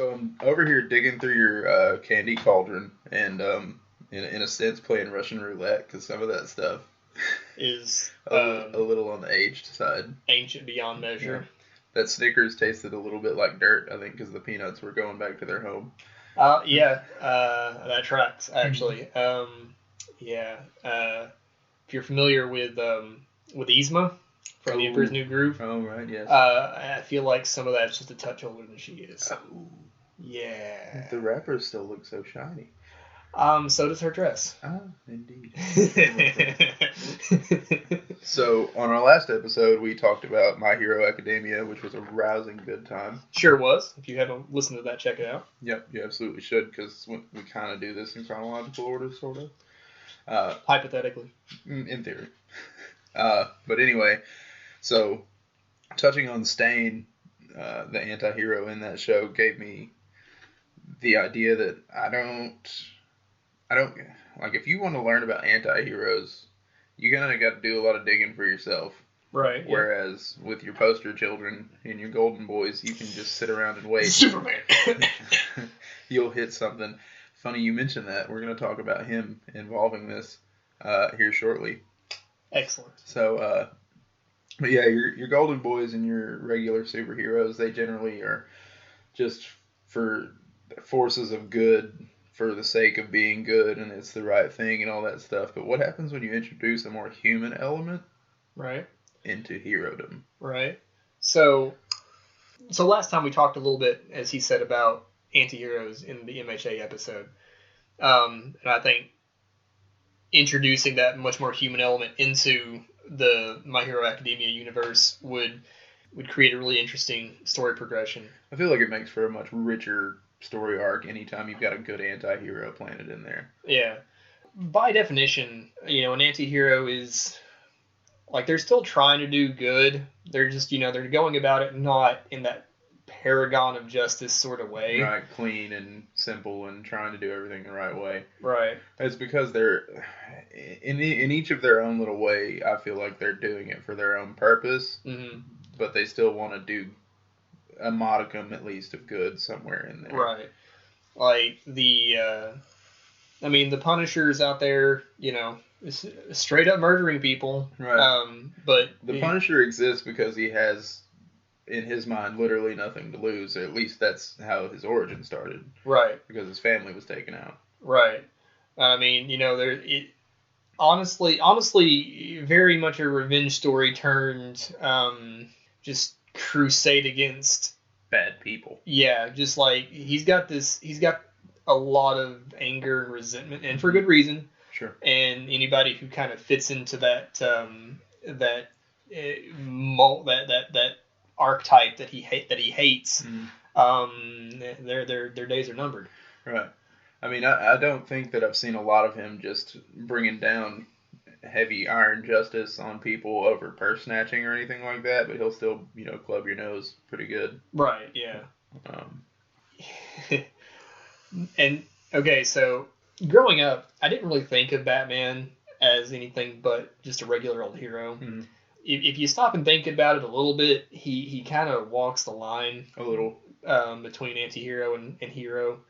So I'm over here digging through your candy cauldron and, in a sense, playing Russian roulette because some of that stuff is a little on the aged side. Ancient beyond measure. Yeah. That Snickers tasted a little bit like dirt, I think, because the peanuts were going back to their home. That tracks, actually. If you're familiar with Yzma from The Emperor's New Groove. Oh, right, yes. I feel like some of that's just a touch older than she is. Oh. Yeah. The wrappers still look so shiny. So does her dress. Ah, indeed. So, on our last episode, we talked about My Hero Academia, which was a rousing good time. Sure was. If you haven't listened to that, check it out. Yep, you absolutely should, because we kind of do this in chronological order, sort of. Hypothetically. In theory. But anyway, so, touching on Stain, the anti-hero in that show, gave me the idea that I don't, like, if you want to learn about anti-heroes, you're going to got to do a lot of digging for yourself. Right. Whereas with your poster children and your golden boys, you can just sit around and wait. Superman! You'll hit something. Funny you mentioned that. We're going to talk about him involving this here shortly. Excellent. So, but yeah, your golden boys and your regular superheroes, they generally are just for forces of good, for the sake of being good, and it's the right thing and all that stuff. But what happens when you introduce a more human element? Right. Into herodom. Right. So last time we talked a little bit, as he said, about antiheroes in the MHA episode. And I think introducing that much more human element into the My Hero Academia universe would create a really interesting story progression. I feel like it makes for a much richer story arc anytime you've got a good anti-hero planted in there. Yeah. By definition, an anti-hero is, like, they're still trying to do good. They're just, they're going about it not in that paragon of justice sort of way. Right, clean and simple and trying to do everything the right way. Right. It's because they're, in each of their own little way, I feel like they're doing it for their own purpose, but they still want to do a modicum, at least, of good somewhere in there. Right. Like, the Punisher's out there, straight up murdering people. Right. But the Punisher exists because he has, in his mind, literally nothing to lose. Or at least that's how his origin started. Right. Because his family was taken out. Right. Honestly, very much a revenge story turned just crusade against bad people. Yeah, just like he's got a lot of anger and resentment, and for good reason. Sure. And anybody who kind of fits into that archetype that he hates, their days are numbered. Right. I mean, I don't think that I've seen a lot of him just bringing down heavy iron justice on people over purse snatching or anything like that, but he'll still, club your nose pretty good. Right, yeah. And, okay, so growing up, I didn't really think of Batman as anything but just a regular old hero. Mm-hmm. If you stop and think about it a little bit, he kind of walks the line a little between anti-hero and hero.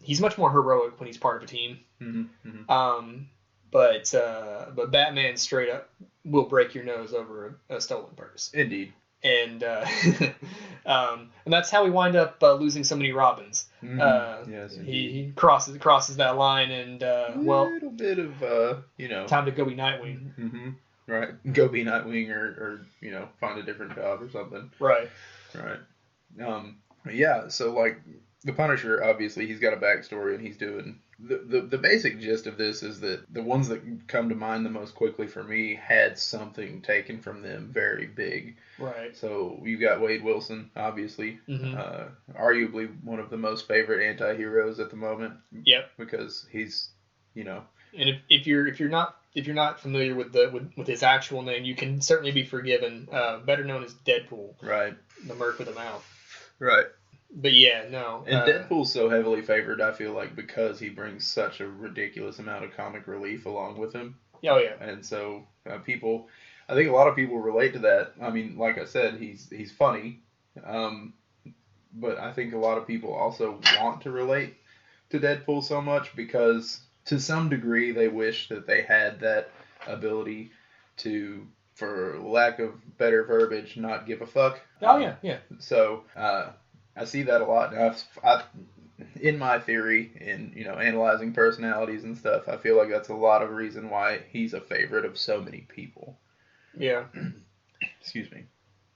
He's much more heroic when he's part of a team. Mm-hmm. Mm-hmm. But Batman straight up will break your nose over a stolen purse. Indeed. And and that's how we wind up losing so many Robins. Mm-hmm. Yes, he crosses that line, and a little bit of time to go be Nightwing. Mm-hmm. Right, go be Nightwing, or find a different job or something. Right. Yeah. So like the Punisher, obviously he's got a backstory, and he's doing the basic gist of this is that the ones that come to mind the most quickly for me had something taken from them very big. Right. So you've got Wade Wilson, obviously, arguably one of the most favorite anti-heroes at the moment. Yep. Because he's, And if you're not familiar with his actual name, you can certainly be forgiven. Better known as Deadpool. Right. The Merc with a mouth. Right. But yeah, no. And Deadpool's so heavily favored, I feel like, because he brings such a ridiculous amount of comic relief along with him. Oh, yeah. And so I think a lot of people relate to that. I mean, like I said, he's funny. but I think a lot of people also want to relate to Deadpool so much because to some degree they wish that they had that ability to, for lack of better verbiage, not give a fuck. Oh yeah. So I see that a lot. Now, in my theory, in analyzing personalities and stuff, I feel like that's a lot of reason why he's a favorite of so many people. Yeah. Excuse me.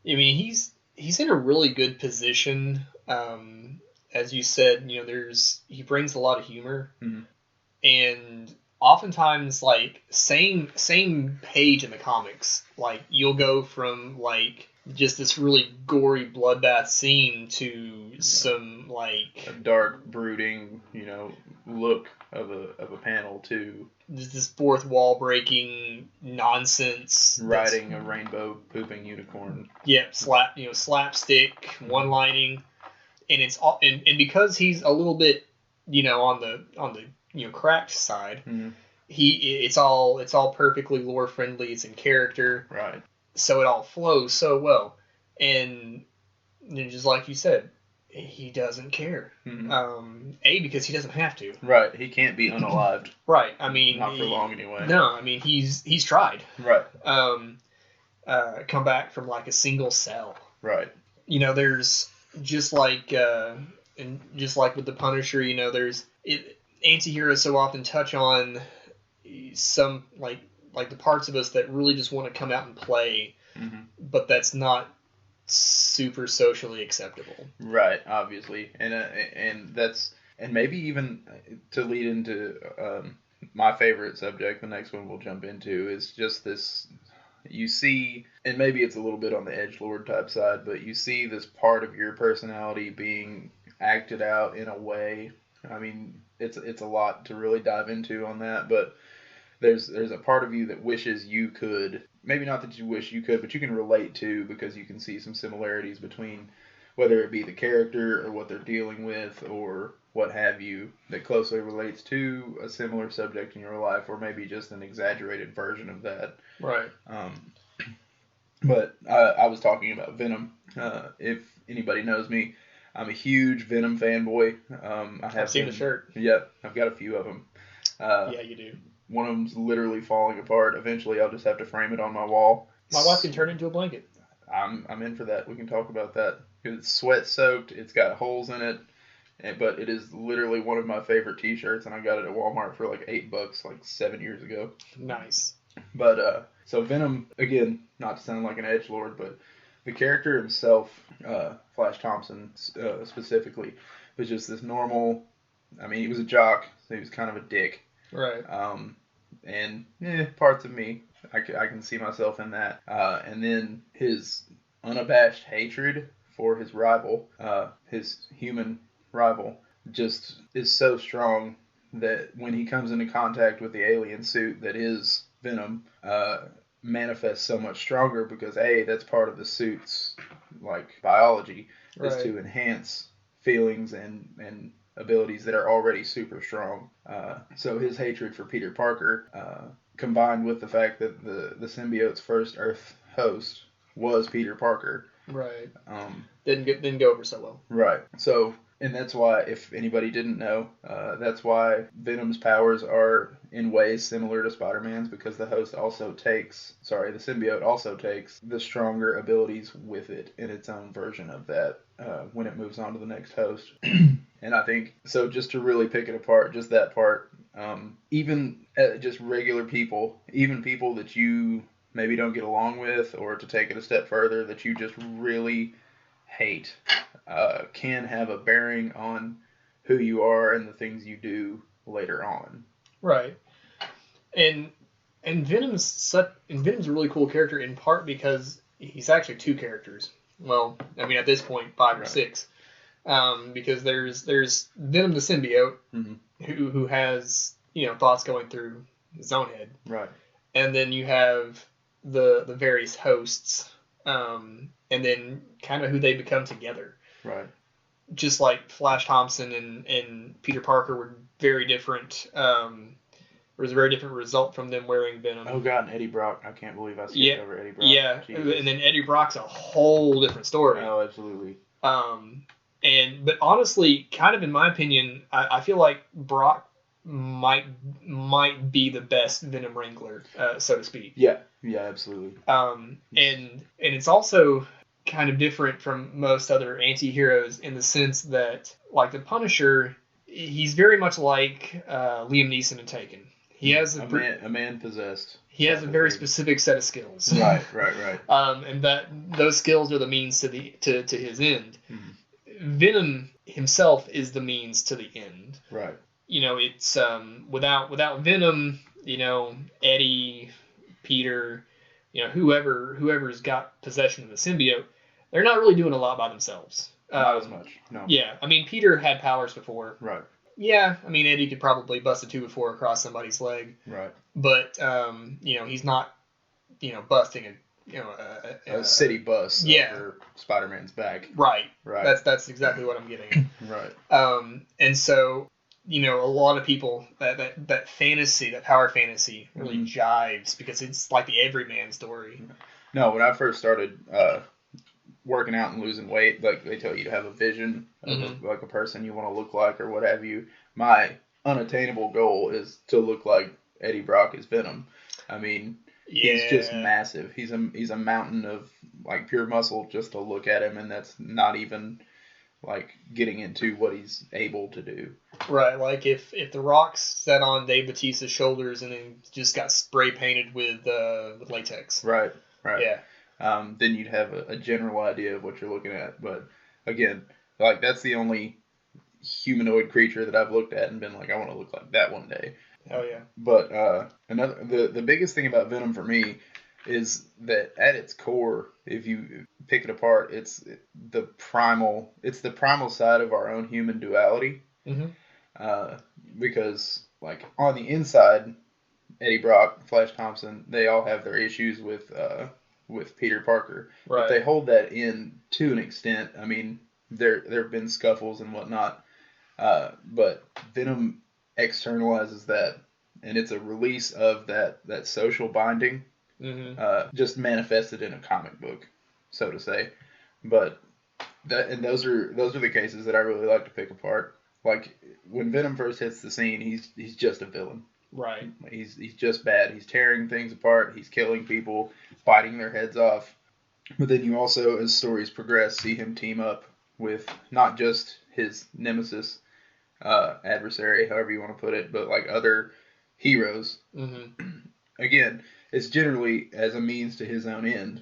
I mean, he's in a really good position. As you said, he brings a lot of humor, mm-hmm. and oftentimes, like, same page in the comics, like, you'll go from like just this really gory bloodbath scene to some like a dark, brooding, look of a panel to this fourth wall breaking nonsense, riding a rainbow pooping unicorn. Yeah, slapstick, one lining, and it's all and because he's a little bit on the cracked side. Mm-hmm. It's all perfectly lore friendly. It's in character, right? So it all flows so well, and just like you said, he doesn't care. Mm-hmm. Because he doesn't have to. Right, he can't be unalived. Right, I mean, not for long anyway. No, I mean he's tried. Right. Come back from like a single cell. Right. There's just like with the Punisher, there's anti-heroes so often touch on some like the parts of us that really just want to come out and play, mm-hmm. but that's not super socially acceptable. Right, obviously, and that's maybe even to lead into my favorite subject. The next one we'll jump into is just this. You see, and maybe it's a little bit on the edgelord type side, but you see this part of your personality being acted out in a way. I mean, it's a lot to really dive into on that, but there's a part of you that wishes you could, maybe not that you wish you could, but you can relate to because you can see some similarities between whether it be the character or what they're dealing with or what have you that closely relates to a similar subject in your life, or maybe just an exaggerated version of that. Right. But I was talking about Venom. If anybody knows me, I'm a huge Venom fanboy. I've seen the shirt. Yep, I've got a few of them. Yeah, you do. One of them's literally falling apart. Eventually, I'll just have to frame it on my wall. My wife can turn it into a blanket. I'm in for that. We can talk about that. It's sweat soaked. It's got holes in it, but it is literally one of my favorite T-shirts, and I got it at Walmart for like $8, like 7 years ago. Nice. But so Venom, again, not to sound like an edgelord, but the character himself, Flash Thompson specifically, was just this normal. I mean, he was a jock, so he was kind of a dick. Right. And parts of me, I can see myself in that. And then his unabashed hatred for his rival, his human rival, just is so strong that when he comes into contact with the alien suit that is Venom, manifests so much stronger because that's part of the suit's like biology, is to enhance feelings and abilities that are already super strong. So his hatred for Peter Parker, combined with the fact that the symbiote's first Earth host was Peter Parker. Right. Didn't go over so well. Right. So, and that's why, if anybody didn't know, that's why Venom's powers are in ways similar to Spider-Man's, because the symbiote also takes the stronger abilities with it in its own version of that when it moves on to the next host. And I think, so just to really pick it apart, just that part, even just regular people, even people that you maybe don't get along with, or to take it a step further, that you just really hate, can have a bearing on who you are and the things you do later on. Right. And Venom's a really cool character, in part because he's actually two characters. Well, I mean, at this point, 5 or 6. Because there's Venom the symbiote, mm-hmm. who has thoughts going through his own head, right? And then you have the various hosts, and then kind of who they become together, right? Just like Flash Thompson and Peter Parker were very different. There was a very different result from them wearing Venom. Oh God, and Eddie Brock! I can't believe I skipped over Eddie Brock. Yeah, Jesus. And then Eddie Brock's a whole different story. Oh, absolutely. But honestly, kind of in my opinion, I feel like Brock might be the best Venom Wrangler, so to speak. Yeah, absolutely. And it's also kind of different from most other anti-heroes in the sense that, like the Punisher, he's very much like Liam Neeson in Taken. He has a man possessed. He has a very specific set of skills. Right. And that those skills are the means to his end. Mm-hmm. Venom himself is the means to the end. Right. It's without Venom, Eddie, Peter, whoever's got possession of the symbiote, they're not really doing a lot by themselves. Not as much. No. Yeah, I mean Peter had powers before. Right. Yeah, I mean Eddie could probably bust a 2-4 across somebody's leg. Right. But he's not busting a city bus over Spider-Man's back. Right. That's exactly what I'm getting at. Right. And so a lot of people that fantasy, that power fantasy, really jives because it's like the everyman story. No, when I first started working out and losing weight, like they tell you to have a vision of like a person you want to look like or what have you. My unattainable goal is to look like Eddie Brock is Venom. I mean, he's just massive. He's a mountain of like pure muscle just to look at him, and that's not even like getting into what he's able to do. Right, like if The Rock's set on Dave Bautista's shoulders and then just got spray painted with latex. Right. Yeah. Then you'd have a general idea of what you're looking at. But again, like that's the only humanoid creature that I've looked at and been like, I want to look like that one day. Oh yeah. But the biggest thing about Venom for me is that at its core, if you pick it apart, it's the primal side of our own human duality. Mm-hmm. Because like on the inside, Eddie Brock, Flash Thompson, they all have their issues with Peter Parker. Right. But they hold that in to an extent. I mean, there have been scuffles and whatnot. But Venom externalizes that, and it's a release of that social binding, just manifested in a comic book, so to say. But those are the cases that I really like to pick apart. Like when Venom first hits the scene, he's just a villain. Right. He's just bad. He's tearing things apart. He's killing people, biting their heads off. But then you also, as stories progress, see him team up with not just his nemesis, adversary, however you want to put it, but like other heroes. Mm-hmm. Again, it's generally as a means to his own end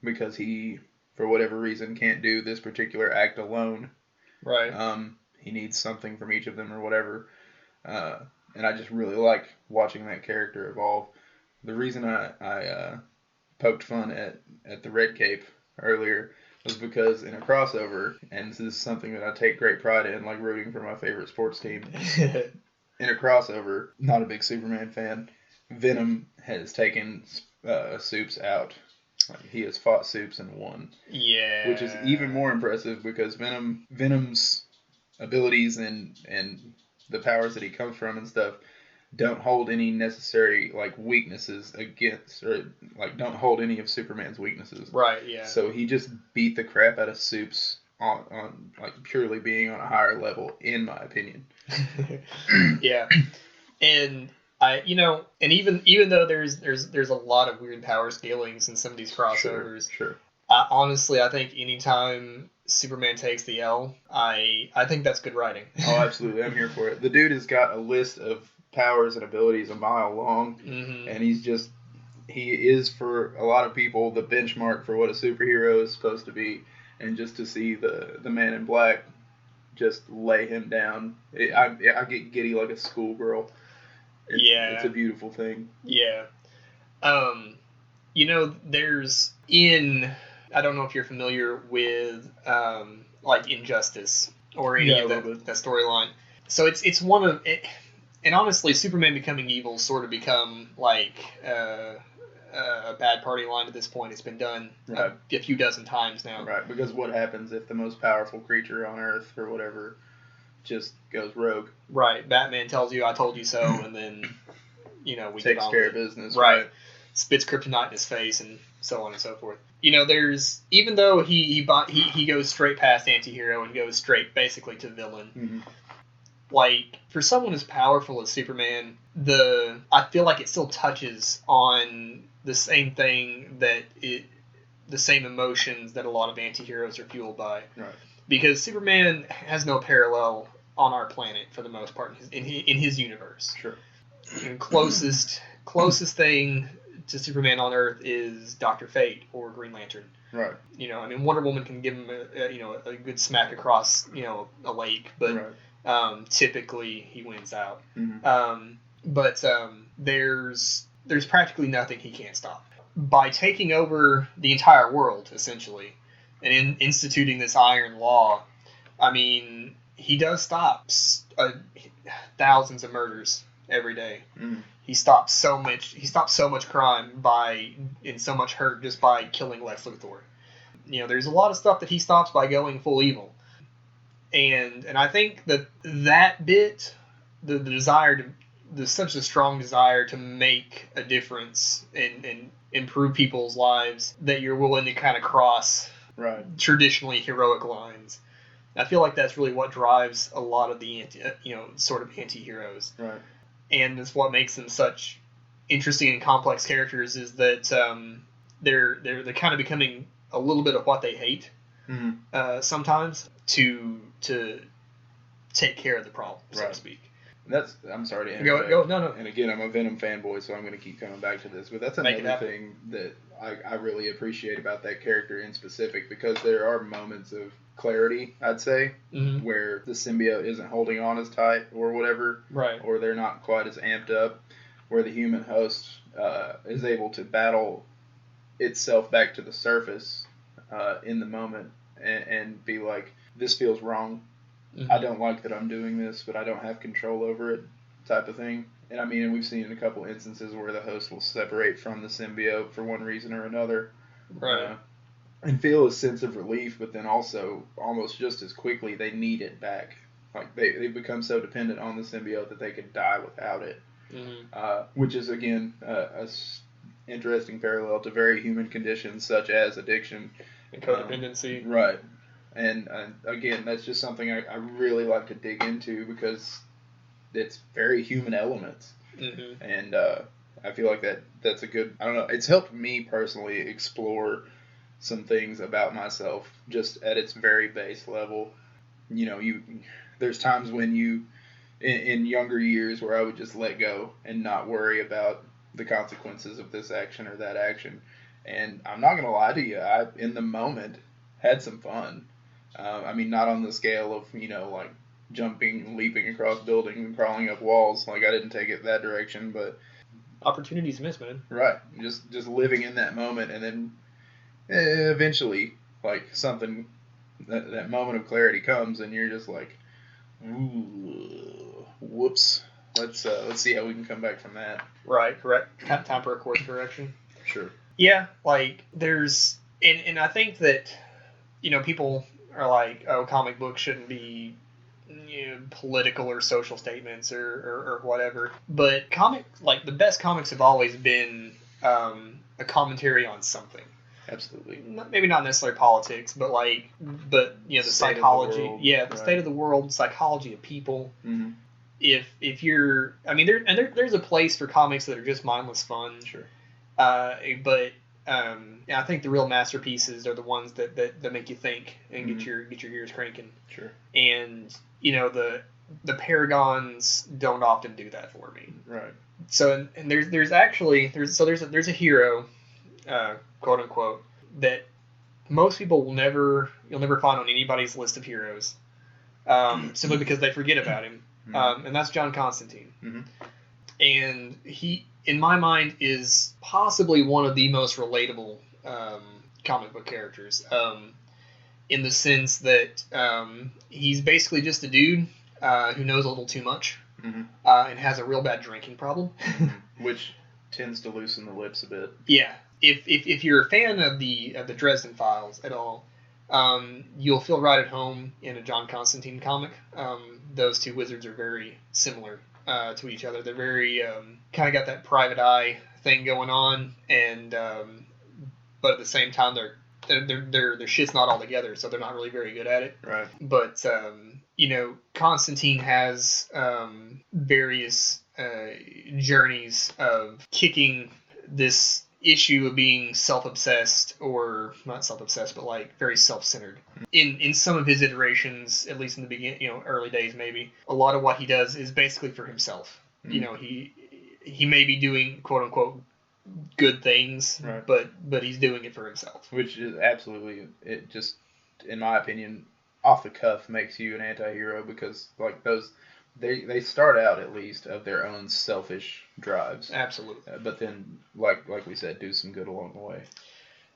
because he, for whatever reason, can't do this particular act alone. Right. He needs something from each of them or whatever. And I just really like watching that character evolve. The reason I poked fun at the Red Cape earlier was because in a crossover, and this is something that I take great pride in, like rooting for my favorite sports team. In a crossover, not a big Superman fan, Venom has taken Supes out. Like, he has fought Supes and won. Yeah. Which is even more impressive because Venom's abilities and the powers that he comes from and stuff don't hold any necessary like weaknesses against, or like don't hold any of Superman's weaknesses. Right, yeah. So he just beat the crap out of Supes on like purely being on a higher level, in my opinion. Yeah. And and even though there's a lot of weird power scalings in some of these crossovers, sure. Honestly, I think anytime Superman takes the L, I think that's good writing. Oh, absolutely. I'm here for it. The dude has got a list of powers and abilities a mile long, and he is for a lot of people the benchmark for what a superhero is supposed to be. And just to see the Man in Black just lay him down, I get giddy like a schoolgirl. It's a beautiful thing. Yeah. There's I don't know if you're familiar with like Injustice or any of that storyline. So it's one of it, and honestly, Superman becoming evil sort of become like a bad party line at this point. It's been done a few dozen times now. Right, because what happens if the most powerful creature on Earth or whatever just goes rogue? Right, Batman tells you, "I told you so," and then we takes care of business. Right. spits kryptonite in his face and so on and so forth. There's, even though he goes straight past Antihero and goes straight basically to villain. Mm-hmm. Like, for someone as powerful as Superman, I feel like it still touches on the same thing the same emotions that a lot of anti-heroes are fueled by. Right. Because Superman has no parallel on our planet for the most part in his universe. Sure. Closest thing to Superman on Earth is Dr. Fate or Green Lantern. Right. Wonder Woman can give him a good smack across a lake, but right. Typically he wins out. Mm-hmm. But there's practically nothing he can't stop. By taking over the entire world, essentially, and instituting this iron law, I mean, he does stop thousands of murders every day. Mm-hmm. He stops so much crime and so much hurt just by killing Lex Luthor. There's a lot of stuff that he stops by going full evil. And I think that bit, the desire such a strong desire to make a difference and improve people's lives, that you're willing to kind of cross traditionally heroic lines. I feel like that's really what drives a lot of the sort of anti-heroes. Right. And it's what makes them such interesting and complex characters, is that they're kind of becoming a little bit of what they hate. Mm-hmm. Sometimes to take care of the problem, so to speak. I'm sorry to interject. Go. No. And again, I'm a Venom fanboy, so I'm going to keep coming back to this. But that's another thing that I really appreciate about that character in specific, because there are moments of clarity, I'd say, mm-hmm. where the symbiote isn't holding on as tight or whatever, right? Or they're not quite as amped up, where the human host is able to battle itself back to the surface in the moment and be like, this feels wrong. Mm-hmm. I don't like that I'm doing this, but I don't have control over it, type of thing. And we've seen in a couple instances where the host will separate from the symbiote for one reason or another. Right. And feel a sense of relief, but then also almost just as quickly they need it back. Like they become so dependent on the symbiote that they could die without it. Mm-hmm. Which is, again, a interesting parallel to very human conditions such as addiction. And codependency. Right. And again, that's just something I really like to dig into, because it's very human elements. Mm-hmm. And I feel like that's a good, I don't know, it's helped me personally explore some things about myself just at its very base level. There's times when in younger years where I would just let go and not worry about the consequences of this action or that action. And I'm not going to lie to you, I, in the moment, had some fun. Not on the scale of, like jumping, leaping across buildings and crawling up walls. Like, I didn't take it that direction, but opportunities missed, man. Right. Just living in that moment, and then eventually, like, something, that moment of clarity comes, and you're just like, ooh, whoops. Let's see how we can come back from that. Right. Correct. Time for a course correction. Sure. Yeah. Like, there's, and I think that, people are like, oh, comic books shouldn't be political or social statements or whatever. But the best comics have always been a commentary on something. Absolutely. Maybe not necessarily politics, but the psychology. The state of the world, psychology of people. Mm-hmm. If you're, there's a place for comics that are just mindless fun. Sure. But I think the real masterpieces are the ones that make you think and mm-hmm. get your ears cranking. Sure. And the paragons don't often do that for me. Right. So and there's a hero, quote unquote, that most people you'll never find on anybody's list of heroes, simply because they forget about him. Mm-hmm. And that's John Constantine. Mm-hmm. And he, in my mind, is possibly one of the most relatable comic book characters, in the sense that he's basically just a dude who knows a little too much, mm-hmm. And has a real bad drinking problem. Which tends to loosen the lips a bit. Yeah. If you're a fan of the Dresden Files at all, you'll feel right at home in a John Constantine comic. Those two wizards are very similar to each other. They're very kind of got that private eye thing going on, and but at the same time their shit's not all together, so they're not really very good at it. Right. But Constantine has various journeys of kicking this issue of being self-obsessed, or not self-obsessed, but like very self-centered. In some of his iterations, at least in the beginning, early days maybe, a lot of what he does is basically for himself. He may be doing quote unquote good things, right. but he's doing it for himself. Which is absolutely, it just, in my opinion, off the cuff makes you an anti-hero, because like those, they start out at least of their own selfish drives. Absolutely. But then, like we said, do some good along the way.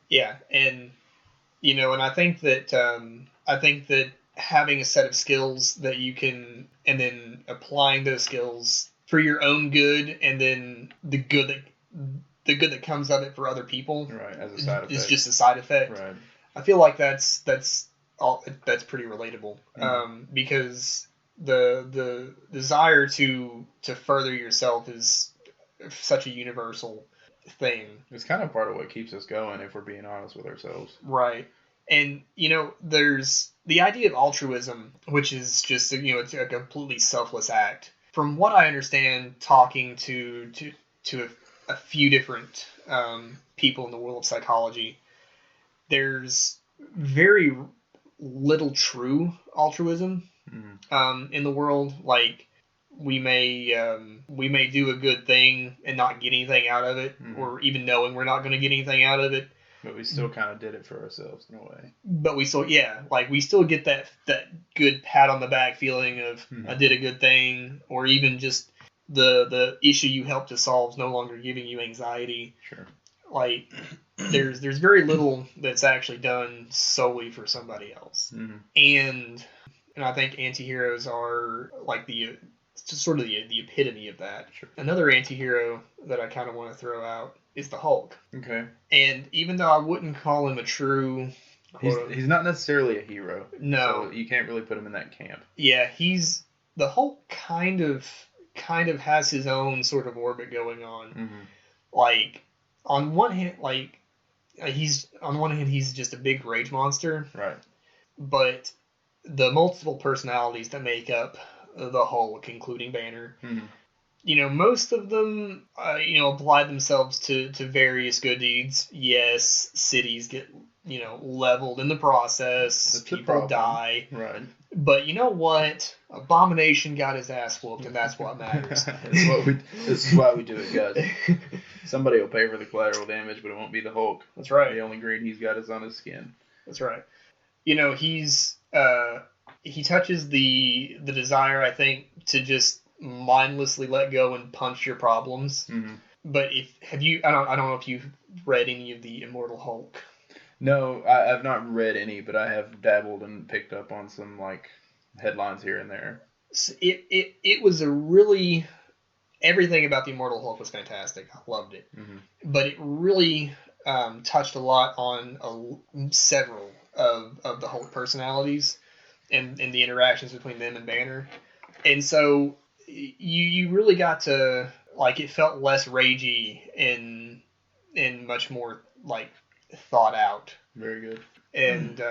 Yeah, and and I think that having a set of skills that you can, and then applying those skills for your own good, and then the good that comes of it for other people, right, as a side effect, is just a side effect. Right. I feel like that's pretty relatable, because the desire to further yourself is such a universal thing. It's kind of part of what keeps us going, if we're being honest with ourselves. Right. And there's the idea of altruism, which is just it's a completely selfless act. From what I understand, talking to a few different people in the world of psychology, there's very little true altruism in the world. Like we may do a good thing and not get anything out of it, or even knowing we're not going to get anything out of it. But we still kind of did it for ourselves in a way. But we still get that good pat on the back feeling of I did a good thing, or even just the issue you helped to solve is no longer giving you anxiety. Sure. Like there's very little that's actually done solely for somebody else. And I think antiheroes are like sort of the epitome of that. Sure. Another antihero that I kind of want to throw out is the Hulk. Okay. And even though I wouldn't call him a true... He's not necessarily a hero. No. So you can't really put him in that camp. Yeah, the Hulk kind of has his own sort of orbit going on. Like, on one hand, he's just a big rage monster. Right. But the multiple personalities that make up the Hulk, including Banner, most of them, apply themselves to various good deeds. Yes, cities get, leveled in the process. That's people die. Right. But you know what? Abomination got his ass whooped, and that's what matters. This is why we do it, guys. Somebody will pay for the collateral damage, but it won't be the Hulk. That's right. The only green he's got is on his skin. That's right. He touches the desire, I think, to just mindlessly let go and punch your problems. But I don't know if you've read any of the Immortal Hulk. No, I've not read any, but I have dabbled and picked up on some like headlines here and there. So it was a really, everything about the Immortal Hulk was fantastic. I loved it, but it really touched a lot on several of the Hulk personalities and the interactions between them and Banner, and so you really got to, like, it felt less ragey and much more like thought out. Very good. And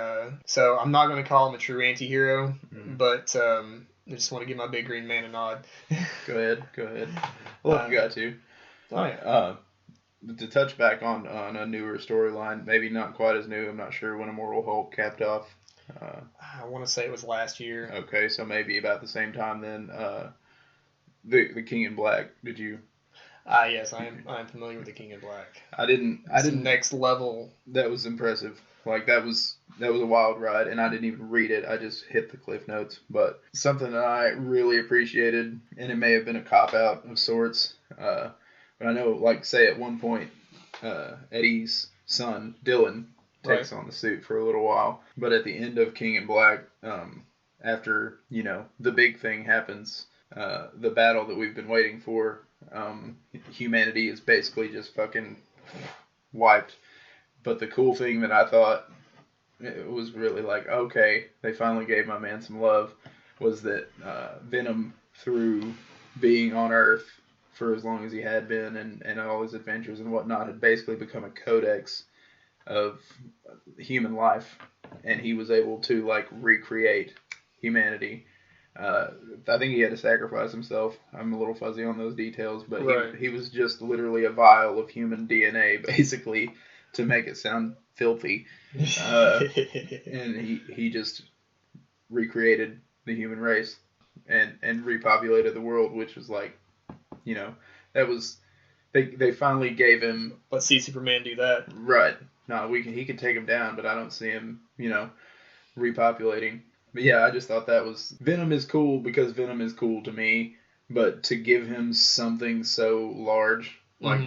so I'm not going to call him a true anti-hero, but I just want to give my big green man a nod. Go ahead. Well, if you got to. Oh, yeah. To touch back on a newer storyline, maybe not quite as new, I'm not sure when Immortal Hulk capped off. I want to say it was last year. Okay, so maybe about the same time then. The King in Black, did you? Yes, I am familiar with the King in Black. I didn't. Next level. That was impressive. Like that was a wild ride, and I didn't even read it. I just hit the cliff notes. But something that I really appreciated, and it may have been a cop out of sorts. But I know, like, say at one point, Eddie's son Dylan takes on the suit for a little while. But at the end of King in Black, after the big thing happens, the battle that we've been waiting for. Humanity is basically just fucking wiped. But the cool thing that I thought it was really like, okay, they finally gave my man some love, was that Venom threw being on Earth for as long as he had been, and all his adventures and whatnot, had basically become a codex of human life, and he was able to like recreate humanity. I think he had to sacrifice himself. I'm a little fuzzy on those details, but Right. he was just literally a vial of human DNA, basically, to make it sound filthy. And he just recreated the human race and repopulated the world, which was like, that was they finally gave him. Let's see Superman do that. Right. No, he could take him down, but I don't see him, repopulating. But yeah, I just thought that was Venom is cool because Venom is cool to me, but to give him something so large, like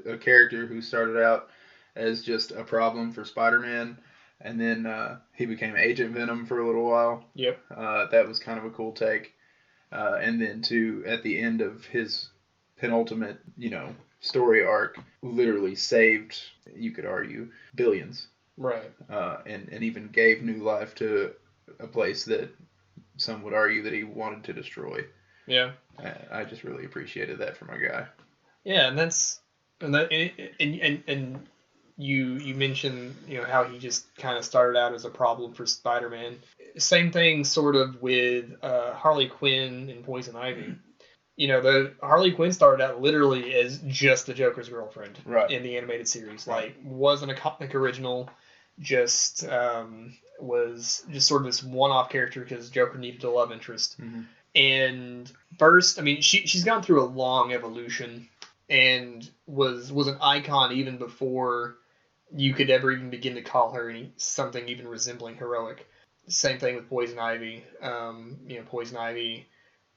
a character who started out as just a problem for Spider-Man, and then he became Agent Venom for a little while. Yep. That was kind of a cool take. And then at the end of his penultimate, story arc, literally saved, you could argue, billions. Right. And even gave new life to a place that some would argue that he wanted to destroy. Yeah. I just really appreciated that from a guy. Yeah, and you mentioned how he just kind of started out as a problem for Spider-Man. Same thing sort of with Harley Quinn and Poison Ivy. The Harley Quinn started out literally as just the Joker's girlfriend in the animated series. Like, wasn't a comic original, just was just sort of this one-off character because Joker needed a love interest. Mm-hmm. And first, I mean, she's gone through a long evolution and was an icon even before you could ever even begin to call her something even resembling heroic. Same thing with Poison Ivy. Poison Ivy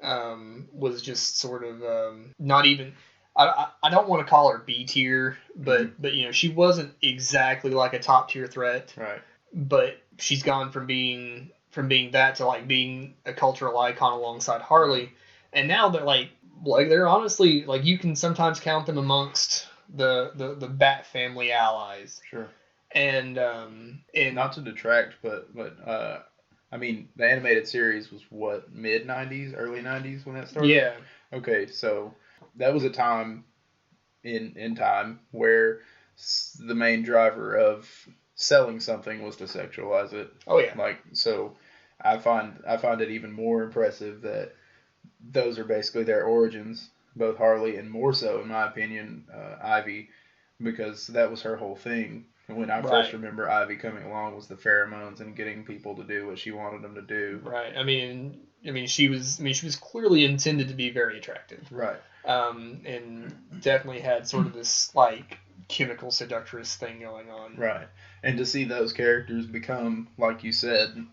was just sort of not even. I don't want to call her B tier, but she wasn't exactly like a top tier threat. Right. But she's gone from being that to like being a cultural icon alongside Harley, and now they're like they're honestly like you can sometimes count them amongst the Bat family allies. Sure. And not to detract, but I mean the animated series was what, mid 90s, early 90s when that started? Yeah. Okay, so that was a time in time where the main driver of selling something was to sexualize it. Oh yeah. Like, so I find it even more impressive that those are basically their origins, both Harley and more so, in my opinion, Ivy, because that was her whole thing. When I first remember Ivy coming along was the pheromones and getting people to do what she wanted them to do. Right. I mean she was clearly intended to be very attractive. Right. And definitely had sort of this like chemical seductress thing going on. Right. And to see those characters become, like you said,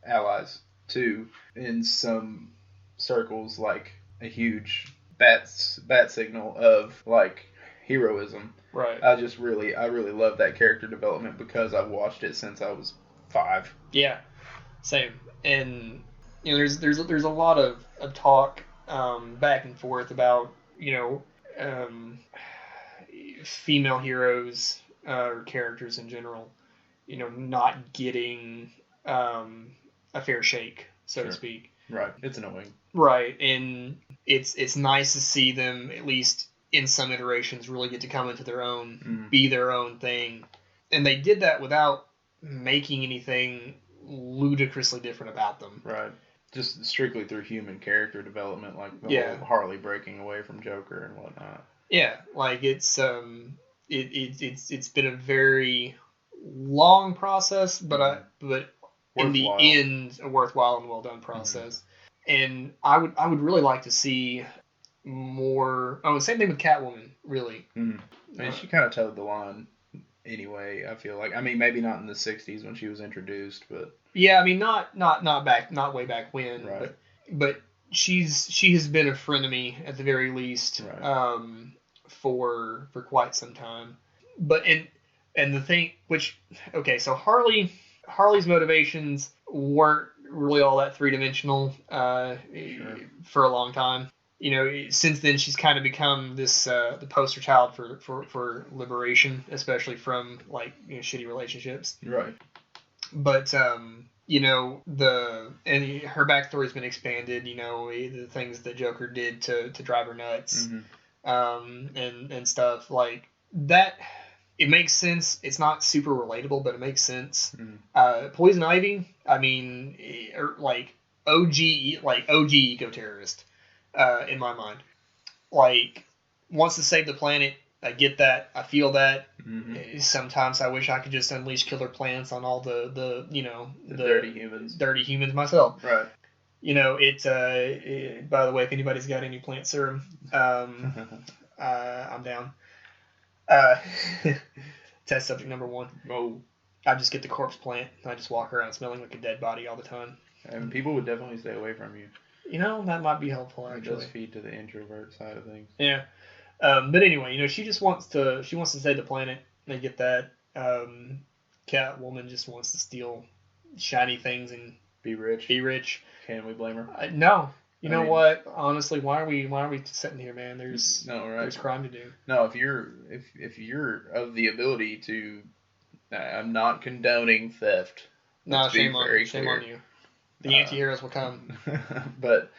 allies too, in some circles, like a huge bat signal of like heroism. Right. I really love that character development because I've watched it since I was 5. Yeah, same. And there's a lot of talk back and forth about female heroes or characters in general, not getting a fair shake, so to speak. Right. It's annoying. Right, and it's nice to see them at least in some iterations really get to come into their own, be their own thing. And they did that without making anything ludicrously different about them. Right. Just strictly through human character development, like the whole Harley breaking away from Joker and whatnot. Yeah, like it's been a very long process, but in the end, a worthwhile and well done process. And I would really like to see more. Oh, same thing with Catwoman, really. I mean, she kind of toed the line anyway. I feel like. I mean, maybe not in the '60s when she was introduced, but yeah, I mean, not way back when, right. but she has been a frenemy at the very least, right. For quite some time. But and the thing, so Harley's motivations weren't really all that three-dimensional for a long time. Since then she's kind of become this the poster child for liberation, especially from like shitty relationships. Right. But and her backstory's been expanded. The things that Joker did to drive her nuts, and stuff like that. It makes sense. It's not super relatable, but it makes sense. Poison Ivy, I mean, like OG eco terrorist, in my mind. Like, wants to save the planet. I get that. I feel that. Sometimes I wish I could just unleash killer plants on all the dirty humans myself. Right. By the way, if anybody's got any plant serum, I'm down. Test subject number 1. Oh. I just get the corpse plant. And I just walk around smelling like a dead body all the time. And people would definitely stay away from you. That might be helpful, actually. It does feed to the introvert side of things. Yeah. But anyway, she just wants to save the planet. I get that. Catwoman just wants to steal shiny things and be rich. Can we blame her? No. I mean, what? Honestly, why are we sitting here, man? There's crime to do. No, if you're of the ability to, I'm not condoning theft. No, shame on you. The Antiheroes will come. but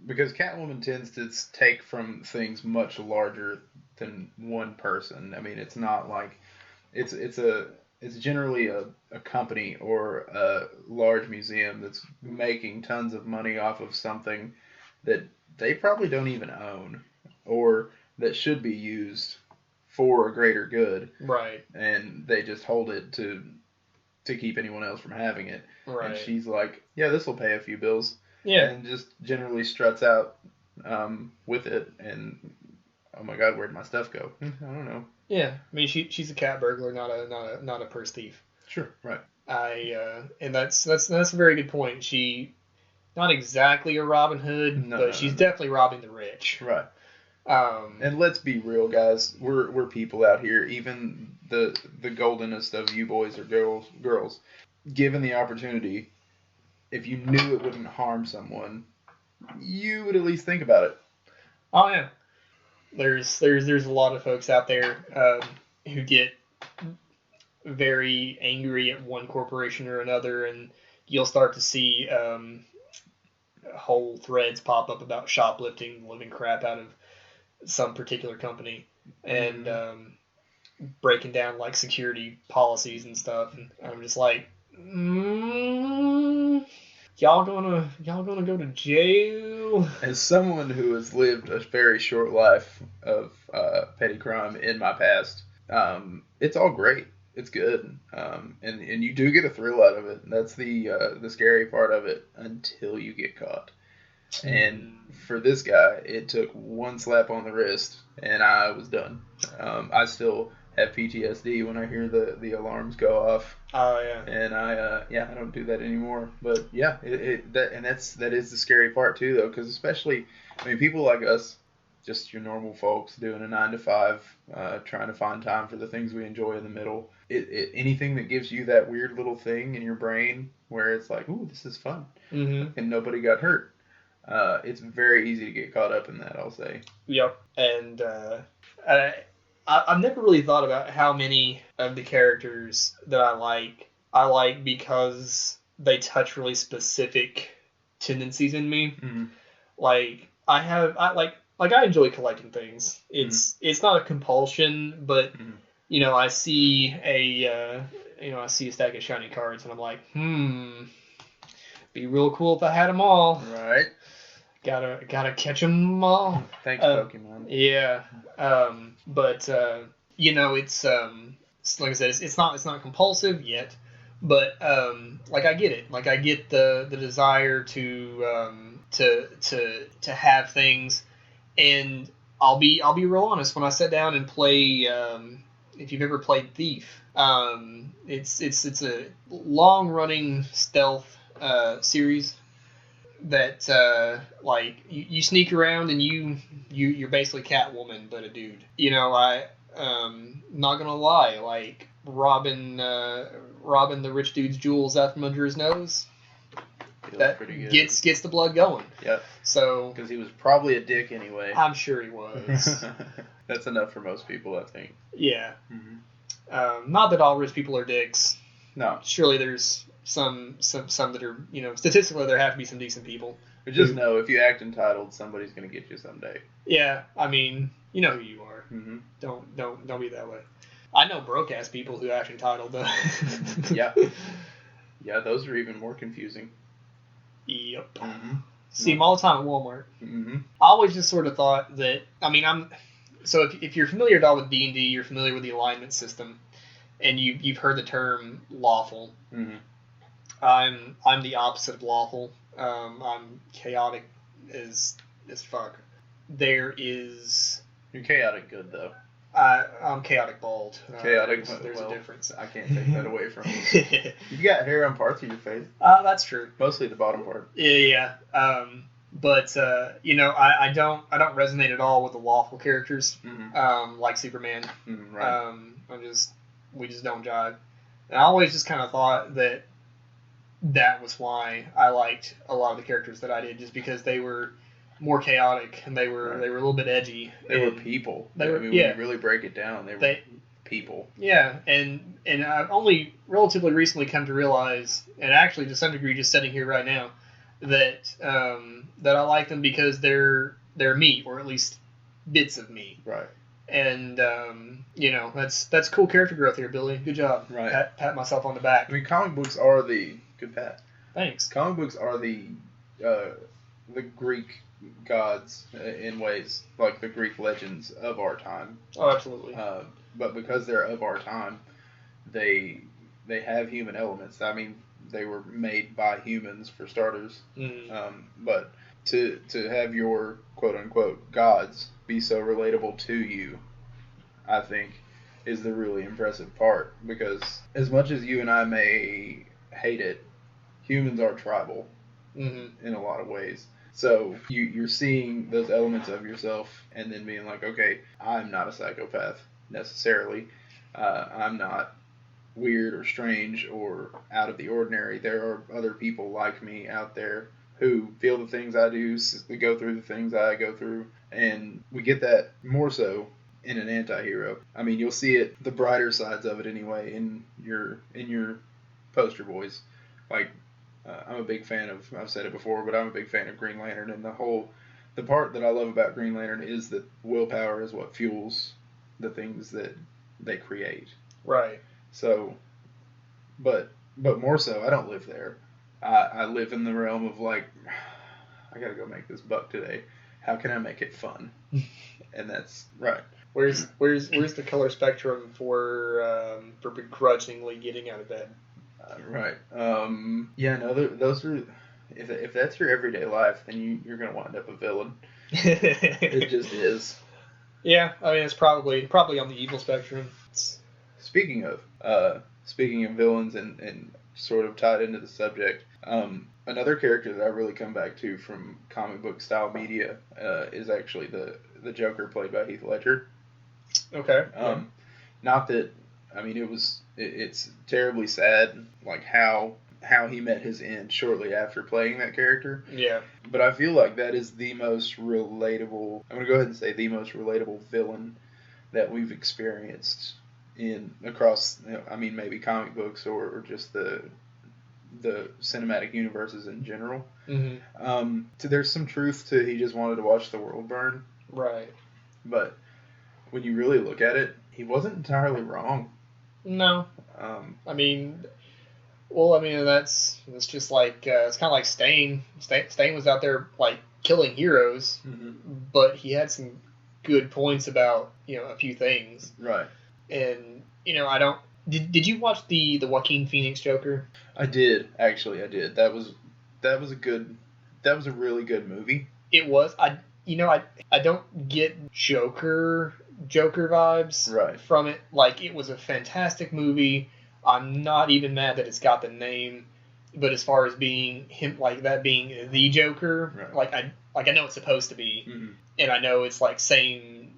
because Catwoman tends to take from things much larger than one person. I mean, it's not like it's generally a company or a large museum that's making tons of money off of something that they probably don't even own or that should be used for a greater good. Right. And they just hold it to keep anyone else from having it. Right. And she's like, yeah, this will pay a few bills. Yeah. And just generally struts out with it. And, oh my God, where'd my stuff go? I don't know. Yeah. I mean, she's a cat burglar, not a purse thief. Sure. Right. And that's a very good point. She, not exactly a Robin Hood, but she's definitely robbing the rich. Right. And let's be real, guys. We're people out here. Even the goldenest of you boys or girls, given the opportunity, if you knew it wouldn't harm someone, you would at least think about it. Oh yeah. There's a lot of folks out there who get very angry at one corporation or another, and you'll start to see whole threads pop up about shoplifting, living crap out of some particular company, and breaking down like security policies and stuff. And I'm just like, y'all gonna go to jail? As someone who has lived a very short life of petty crime in my past, it's all great. It's good, and you do get a thrill out of it. That's the scary part of it until you get caught. And for this guy, it took one slap on the wrist, and I was done. I still have PTSD when I hear the alarms go off. Oh yeah. And I don't do that anymore. But yeah, that is the scary part too, though, because especially, I mean, people like us, just your normal folks doing a 9 to 5, trying to find time for the things we enjoy in the middle. Anything that gives you that weird little thing in your brain where it's like, ooh, this is fun, and nobody got hurt. It's very easy to get caught up in that, I'll say. Yep. And I've never really thought about how many of the characters that I like because they touch really specific tendencies in me. Mm-hmm. Like I enjoy collecting things. It's not a compulsion, but I see a stack of shiny cards and I'm like, be real cool if I had them all. Right. Gotta catch them all. Thanks, Pokemon. Yeah. But it's like I said, it's not compulsive yet, but like I get it. Like I get the desire to have things, and I'll be real honest. When I sit down and play, if you've ever played Thief, it's a long running stealth series that like you sneak around and you're basically Catwoman but a dude. Not gonna lie, like robbing the rich dude's jewels out from under his nose. That pretty good. Gets the blood going. Yep. So because he was probably a dick anyway. I'm sure he was. That's enough for most people, I think. Yeah. Mm-hmm. Not that all rich people are dicks. No. Surely there's some that are, statistically there have to be some decent people. But just know, if you act entitled, somebody's going to get you someday. Yeah, I mean, you know who you are. Mm-hmm. Don't be that way. I know broke ass people who act entitled though. Yeah. Yeah, those are even more confusing. Yep. Mm-hmm. See them all the time at Walmart. Mm-hmm. I always just sort of thought that, so if you're familiar at all with D&D, you're familiar with the alignment system, and you've heard the term lawful. Mm-hmm. I'm the opposite of lawful. I'm chaotic as fuck. You're chaotic good though. I'm chaotic bald. Chaotic. There's a difference. I can't take that away from you. You've got hair on parts of your face. That's true. Mostly the bottom part. Yeah. But I don't resonate at all with the lawful characters, like Superman. Mm-hmm, right. We just don't jive. And I always just kind of thought that was why I liked a lot of the characters that I did, just because they were more chaotic and they were a little bit edgy. They were people. When you really break it down, they were people. Yeah, and I've only relatively recently come to realize, and actually to some degree just sitting here right now, that I like them because they're me, or at least bits of me. Right. And that's cool character growth here, Billy. Good job. Right. Pat myself on the back. I mean, comic books are the good pat. Thanks. Comic books are the Greek gods in ways, like the Greek legends of our time. Oh, absolutely. But because they're of our time, they have human elements. I mean, they were made by humans for starters. Mm. But to have your quote unquote gods be so relatable to you, I think, is the really impressive part. Because as much as you and I may hate it, humans are tribal in a lot of ways. So you're seeing those elements of yourself and then being like, okay, I'm not a psychopath necessarily. I'm not weird or strange or out of the ordinary. There are other people like me out there who feel the things I do, go through the things I go through, and we get that more so in an anti-hero. I mean, you'll see it, the brighter sides of it anyway, in your poster boys. Like, I'm a big fan of, I've said it before, but I'm a big fan of Green Lantern, and the part that I love about Green Lantern is that willpower is what fuels the things that they create. Right. So, but more so, I don't live there. I live in the realm of like, I gotta go make this buck today. How can I make it fun? And that's right. Where's the color spectrum for begrudgingly getting out of bed? Right. Yeah. No. Those are. If that's your everyday life, then you're gonna wind up a villain. It just is. Yeah. I mean, it's probably on the evil spectrum. Speaking of villains and sort of tied into the subject, another character that I really come back to from comic book style media is actually the Joker played by Heath Ledger. Okay. Not that, I mean, it's terribly sad, like how he met his end shortly after playing that character. Yeah. But I feel like that is the most relatable, I'm going to go ahead and say the most relatable villain that we've experienced across, I mean, maybe comic books or just the cinematic universes in general. Mm-hmm. So there's some truth to he just wanted to watch the world burn. Right. But when you really look at it, he wasn't entirely wrong. No. I mean, that's just like it's kind of like Stain. Stain was out there like killing heroes, but he had some good points about a few things. Right. And I don't. Did you watch the Joaquin Phoenix Joker? I did, actually. I did. That was a really good movie. It was. I don't get Joker vibes from it. Like, it was a fantastic movie. I'm not even mad that it's got the name, but as far as being him, like that being the Joker, I know it's supposed to be, and I know it's like same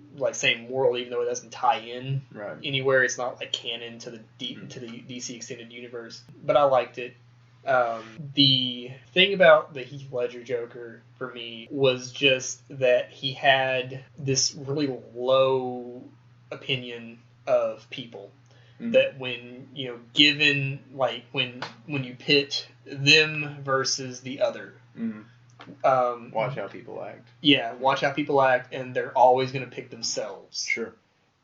world, even though it doesn't tie in anywhere. It's not like canon to the DC extended universe, but I liked it. The thing about the Heath Ledger Joker for me was just that he had this really low opinion of people. that when given like when you pit them versus the other. Watch how people act. Yeah, watch how people act, and they're always going to pick themselves. Sure.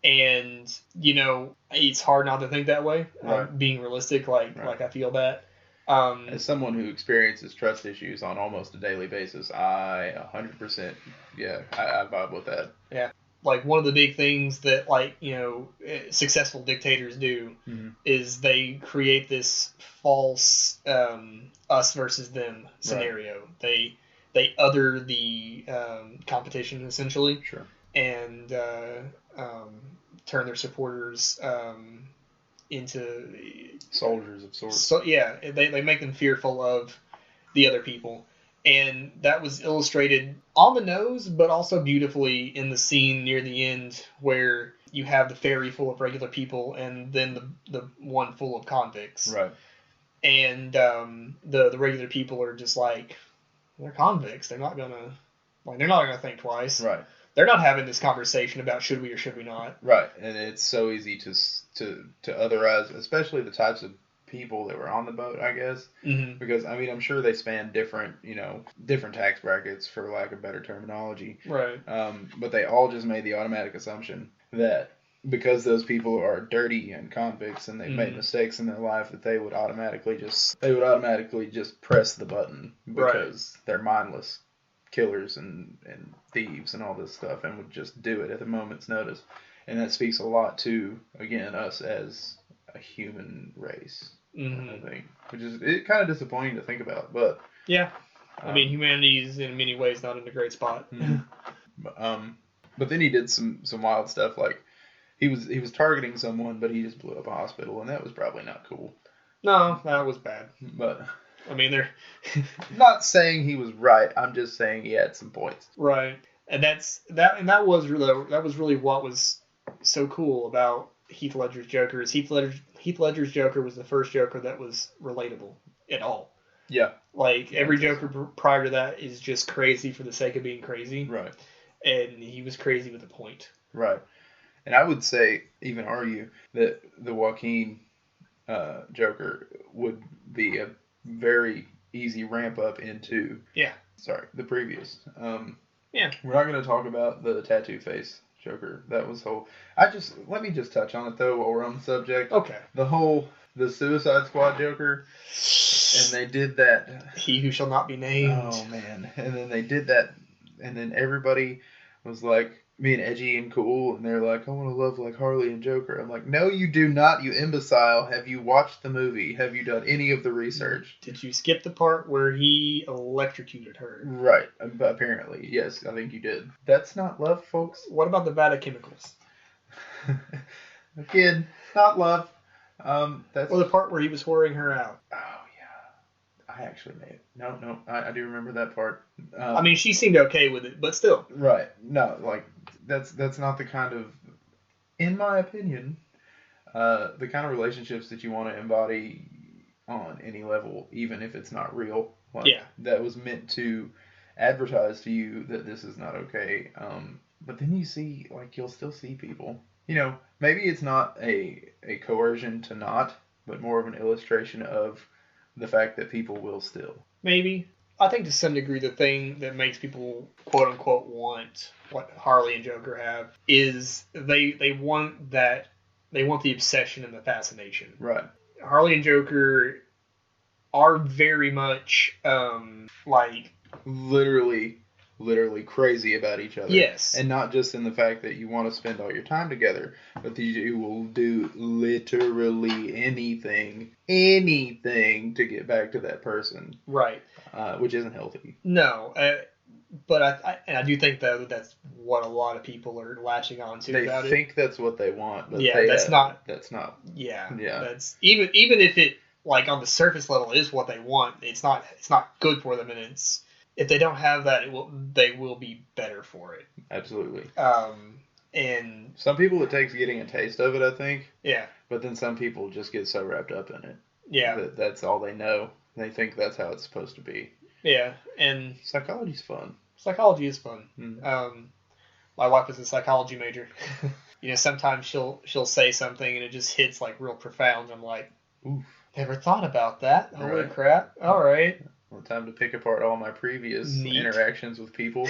And it's hard not to think that way. Right. Being realistic, like I feel that. As someone who experiences trust issues on almost a daily basis, I 100%, I vibe with that. Yeah. Like one of the big things that successful dictators do is they create this false us versus them scenario. Right. They other the competition essentially. Sure. And turn their supporters into soldiers of sorts. So yeah, they make them fearful of the other people, and that was illustrated on the nose, but also beautifully in the scene near the end where you have the ferry full of regular people and then the one full of convicts. Right. And the regular people are just like, they're convicts. They're not gonna think twice. Right. They're not having this conversation about should we or should we not. Right, and it's so easy to otherize, especially the types of people that were on the boat, I guess. Mm-hmm. Because I mean, I'm sure they span different tax brackets, for lack of better terminology. Right. But they all just made the automatic assumption that because those people are dirty and convicts and they've made mistakes in their life, that they would automatically just press the button because they're mindless killers and thieves and all this stuff, and would just do it at a moment's notice. And that speaks a lot to, again, us as a human race, I think, which is kind of disappointing to think about. But yeah, I mean, humanity is in many ways not in a great spot. But then he did some wild stuff, like he was targeting someone, but he just blew up a hospital, and that was probably not cool. No, that was bad. But I mean, they're not saying he was right. I'm just saying he had some points. Right, and that was really what was so cool about Heath Ledger's Joker. Is Heath Ledger's Joker was the first Joker that was relatable at all. Yeah. Like every Joker prior to that is just crazy for the sake of being crazy. Right. And he was crazy with a point. Right. And I would say, even argue, that the Joaquin Joker would be a very easy ramp up into the previous. We're not going to talk about the tattoo face Joker. That was let me just touch on it though while we're on the subject. Okay. The Suicide Squad Joker, and they did that. He who shall not be named. Oh man. And then they did that, and then everybody was like being edgy and cool, and they're like, I want to love like Harley and Joker. I'm like, no, you do not, you imbecile. Have you watched the movie? Have you done any of the research? Did you skip the part where he electrocuted her? Right. Apparently. Yes, I think you did. That's not love, folks. What about the vat of chemicals? Again, not love. Or the part where he was whoring her out. Oh, yeah. I actually made it. No, I do remember that part. I mean, she seemed okay with it, but still. Right. No, like, that's not the kind of, in my opinion, the kind of relationships that you want to embody on any level, even if it's not real. Like, that was meant to advertise to you that this is not okay. But then you see, like, you'll still see people. Maybe it's not a coercion to not, but more of an illustration of the fact that people will still. Maybe. I think to some degree the thing that makes people quote unquote want what Harley and Joker have is they want the obsession and the fascination. Right. Harley and Joker are very much like literally crazy about each other. Yes. And not just in the fact that you want to spend all your time together, but that you will do literally anything to get back to that person. Right. Which isn't healthy. No. But I do think though that's what a lot of people are latching on to. They think that's what they want, but that's not. Yeah. That's even if it like on the surface level is what they want. It's not good for them, and it's. If they don't have that, they will be better for it. Absolutely. And some people it takes getting a taste of it, I think. Yeah. But then some people just get so wrapped up in it. Yeah. That's all they know. They think that's how it's supposed to be. Yeah, and psychology's fun. Psychology is fun. Mm-hmm. My wife is a psychology major. sometimes she'll say something and it just hits like real profound. I'm like, Oof. Never thought about that. Holy Right. crap! All right. Well, time to pick apart all my previous Neat. interactions with people,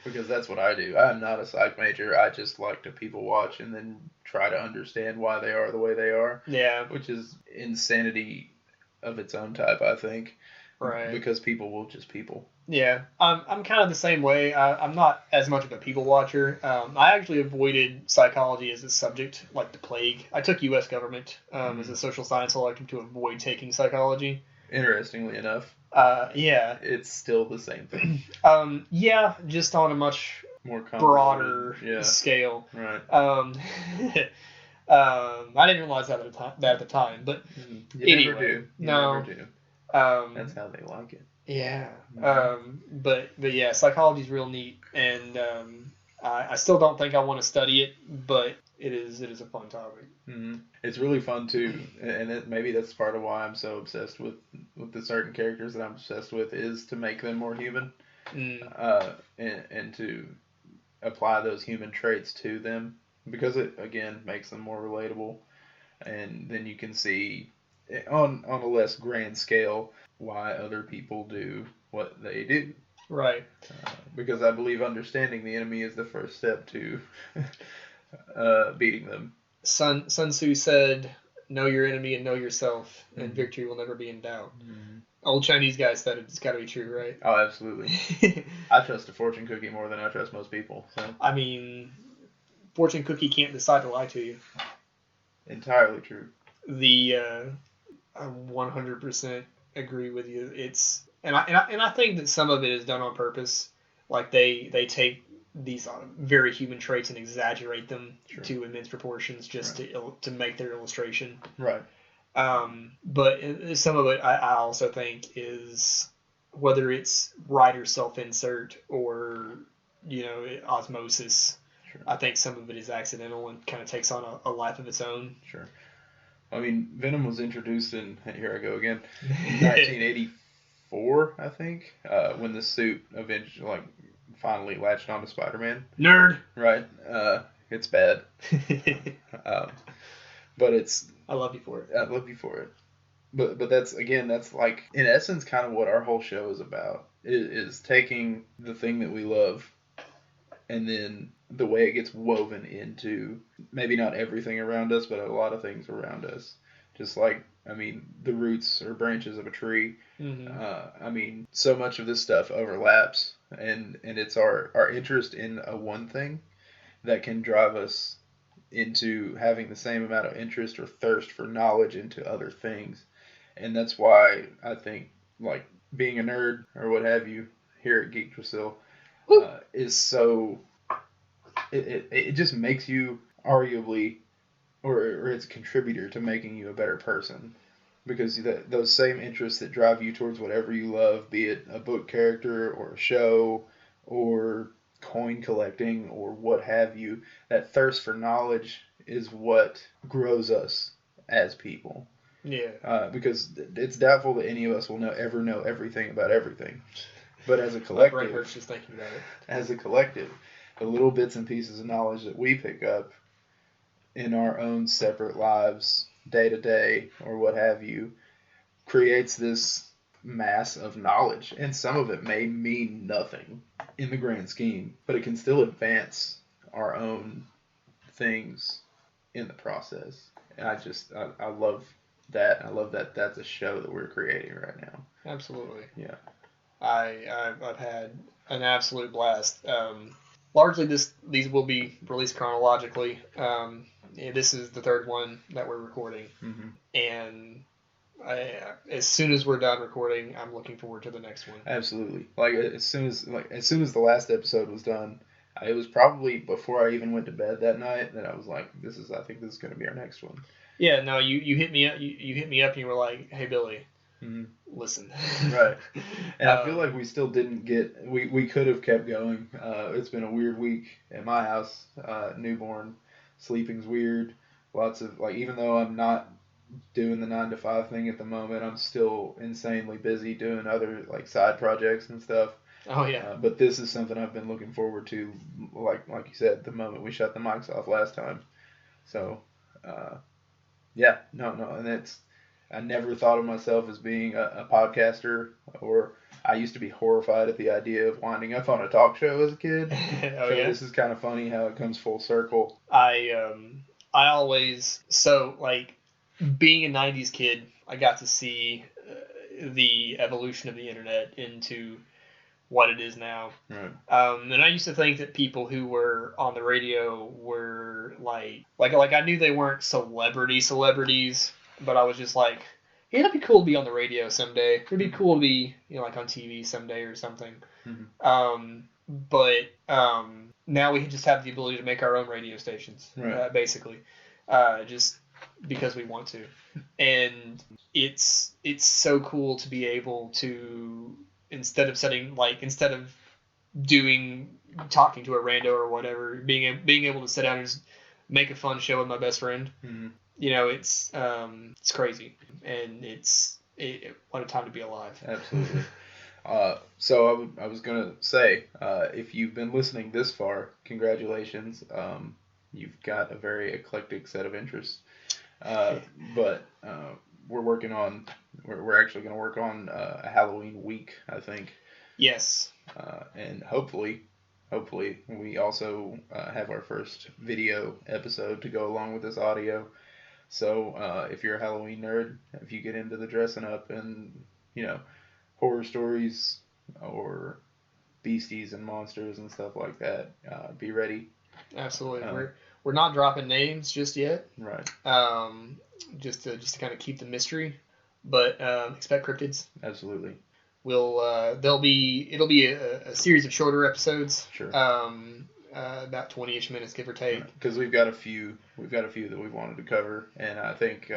because that's what I do. I'm not a psych major. I just like to people watch and then try to understand why they are the way they are. Yeah. Which is insanity of its own type, I think. Right. Because people will just people. Yeah, I'm kind of the same way. I'm not as much of a people watcher. I actually avoided psychology as a subject, like the plague. I took U.S. government as a social science elective to avoid taking psychology. Interestingly enough. Yeah. It's still the same thing. Yeah, just on a much more broader scale. Right. I didn't realize that at the time, but you anyway, never do. You no. never do. That's how they like it. Yeah. But yeah, psychology is real neat, and I still don't think I want to study it, but it is a fun topic. Mm-hmm. It's really fun too, and maybe that's part of why I'm so obsessed with the certain characters that I'm obsessed with, is to make them more human, and to apply those human traits to them, because it again makes them more relatable, and then you can see on a less grand scale why other people do what they do. Right. Because I believe understanding the enemy is the first step to beating them. Sun Tzu said, "Know your enemy and know yourself, and victory will never be in doubt." Old Chinese guy said it's got to be true, right? Oh, absolutely. I trust a fortune cookie more than I trust most people. So. I mean, fortune cookie can't decide to lie to you. Entirely true. I 100% agree with you. And I think that some of it is done on purpose. Like they take these very human traits and exaggerate them to immense proportions just to make their illustration. Right. But some of it I also think is, whether it's writer self-insert or osmosis. Sure. I think some of it is accidental and kind of takes on a life of its own. Sure. I mean, Venom was introduced in, here I go again, 1984, I think, when the suit eventually, finally latched onto Spider-Man. Nerd! Right. It's bad. But it's... I love you for it. I love you for it. But that's, again, that's like, in essence, kind of what our whole show is about, is taking the thing that we love, and then the way it gets woven into maybe not everything around us, but a lot of things around us. Just like, I mean, the roots or branches of a tree. Mm-hmm. I mean, so much of this stuff overlaps, and it's our interest in one thing that can drive us into having the same amount of interest or thirst for knowledge into other things. And that's why I think, like, being a nerd or what have you here at Geek Drasil is so... It just makes you arguably, or it's a contributor to making you a better person. Because those same interests that drive you towards whatever you love, be it a book character or a show or coin collecting or what have you, that thirst for knowledge is what grows us as people. Yeah. Because it's doubtful that any of us will ever know everything about everything. But as a collective, my brain hurts just thinking about it. As a collective, the little bits and pieces of knowledge that we pick up in our own separate lives, day to day, or what have you, creates this mass of knowledge. And some of it may mean nothing in the grand scheme, but it can still advance our own things in the process. And I love that. I love that that's a show that we're creating right now. Absolutely. Yeah. I've had an absolute blast. Largely, these will be released chronologically. This is the third one that we're recording, and as soon as we're done recording, I'm looking forward to the next one. Absolutely. As soon as the last episode was done, it was probably before I even went to bed that night that I was like, I think this is going to be our next one. Yeah. No, you hit me up. You hit me up and you were like, "Hey, Billy." Listen. Right. And I feel like we still didn't get... We could have kept going. It's been a weird week at my house. Newborn. Sleeping's weird. Lots of... even though I'm not doing the 9 to 5 thing at the moment, I'm still insanely busy doing other, side projects and stuff. Oh yeah. But this is something I've been looking forward to, like you said, the moment we shut the mics off last time. So, yeah, no, and I never thought of myself as being a podcaster, or I used to be horrified at the idea of winding up on a talk show as a kid. Oh So yeah. this is kind of funny how it comes full circle. I always, so like, being a '90s kid, I got to see the evolution of the internet into what it is now. Right. And I used to think that people who were on the radio were like I knew they weren't celebrities, but I was just like, hey, it'd be cool to be on the radio someday. It'd be cool to be, like on TV someday or something. Mm-hmm. But now we just have the ability to make our own radio stations, Right. basically, just because we want to, and it's so cool to be able to, instead of talking to a rando or whatever, being able to sit down and just make a fun show with my best friend. Mm-hmm. It's crazy, and what a time to be alive. Absolutely. So I was gonna say, if you've been listening this far, congratulations. You've got a very eclectic set of interests. But we're actually going to work on a Halloween week, I think. Yes. And hopefully we also have our first video episode to go along with this audio. So if you're a Halloween nerd, if you get into the dressing up and, horror stories or beasties and monsters and stuff like that, be ready. Absolutely. We're not dropping names just yet. Right. Just to kind of keep the mystery, but expect cryptids. Absolutely. It'll be a series of shorter episodes. Sure. About 20-ish minutes, give or take. Because we've got a few that we've wanted to cover, and I think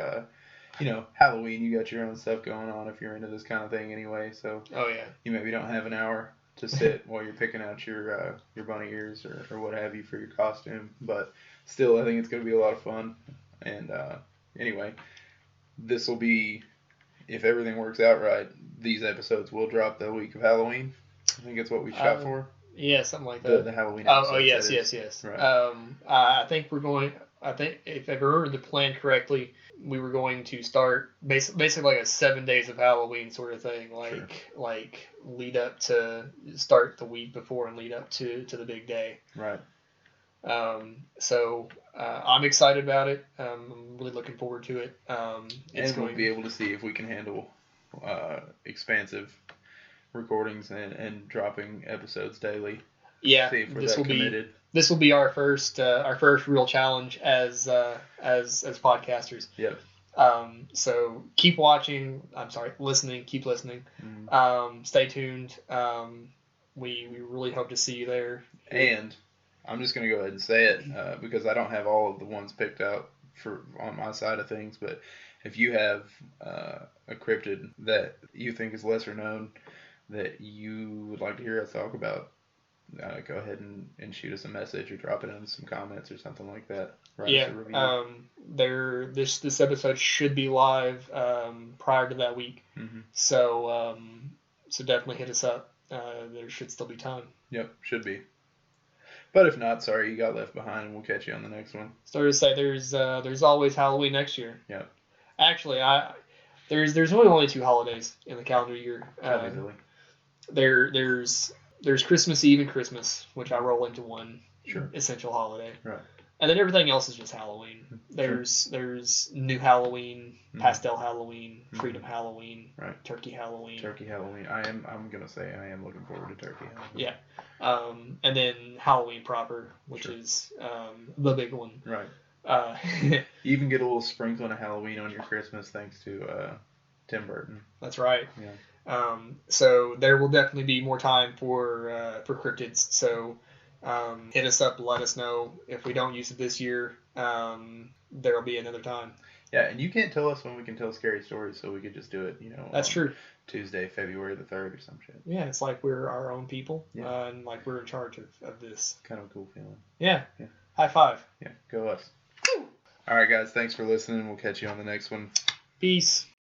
Halloween, you got your own stuff going on if you're into this kind of thing anyway. So oh yeah, you maybe don't have an hour to sit while you're picking out your bunny ears or what have you for your costume, but still, I think it's going to be a lot of fun. And anyway, this will be, if everything works out right, these episodes will drop the week of Halloween. I think it's what we shot for. Yeah, something like that. The Halloween episode. Oh yes. Right. I think if I remember the plan correctly, we were going to start basically like a 7 days of Halloween sort of thing, like lead up to start the week before and lead up to the big day. Right. So I'm excited about it. I'm really looking forward to it. We'll be able to see if we can handle expansive recordings and dropping episodes daily. Yeah, see if we're committed. This will be our first real challenge as podcasters. Yep. So keep watching. Listening. Keep listening. Mm-hmm. Stay tuned. We really hope to see you there. And I'm just going to go ahead and say it because I don't have all of the ones picked out on my side of things. But if you have a cryptid that you think is lesser known that you would like to hear us talk about, go ahead and shoot us a message or drop it in some comments or something like that. Write us a review. This episode should be live prior to that week. Mm-hmm. So definitely hit us up. There should still be time. Yep, should be. But if not, sorry, you got left behind, and we'll catch you on the next one. So to say, there's always Halloween next year. Yeah. Actually, there's really only 2 holidays in the calendar year. There's Christmas Eve and Christmas, which I roll into one essential holiday. Right. And then everything else is just Halloween. There's New Halloween, Pastel Halloween, Freedom Halloween, right. Turkey Halloween. I'm gonna say I am looking forward to Turkey Halloween. Yeah. And then Halloween proper, which is the big one. Right. You even get a little sprinkling of Halloween on your Christmas thanks to Tim Burton. That's right. Yeah. So there will definitely be more time for cryptids. So hit us up, let us know. If we don't use it this year, there'll be another time. Yeah, and you can't tell us when we can tell scary stories, so we could just do it, That's true. Tuesday, February the 3rd or some shit. Yeah, it's like we're our own people, yeah. And like we're in charge of this. Kind of a cool feeling. Yeah. High five. Yeah, go us. All right, guys, thanks for listening. We'll catch you on the next one. Peace.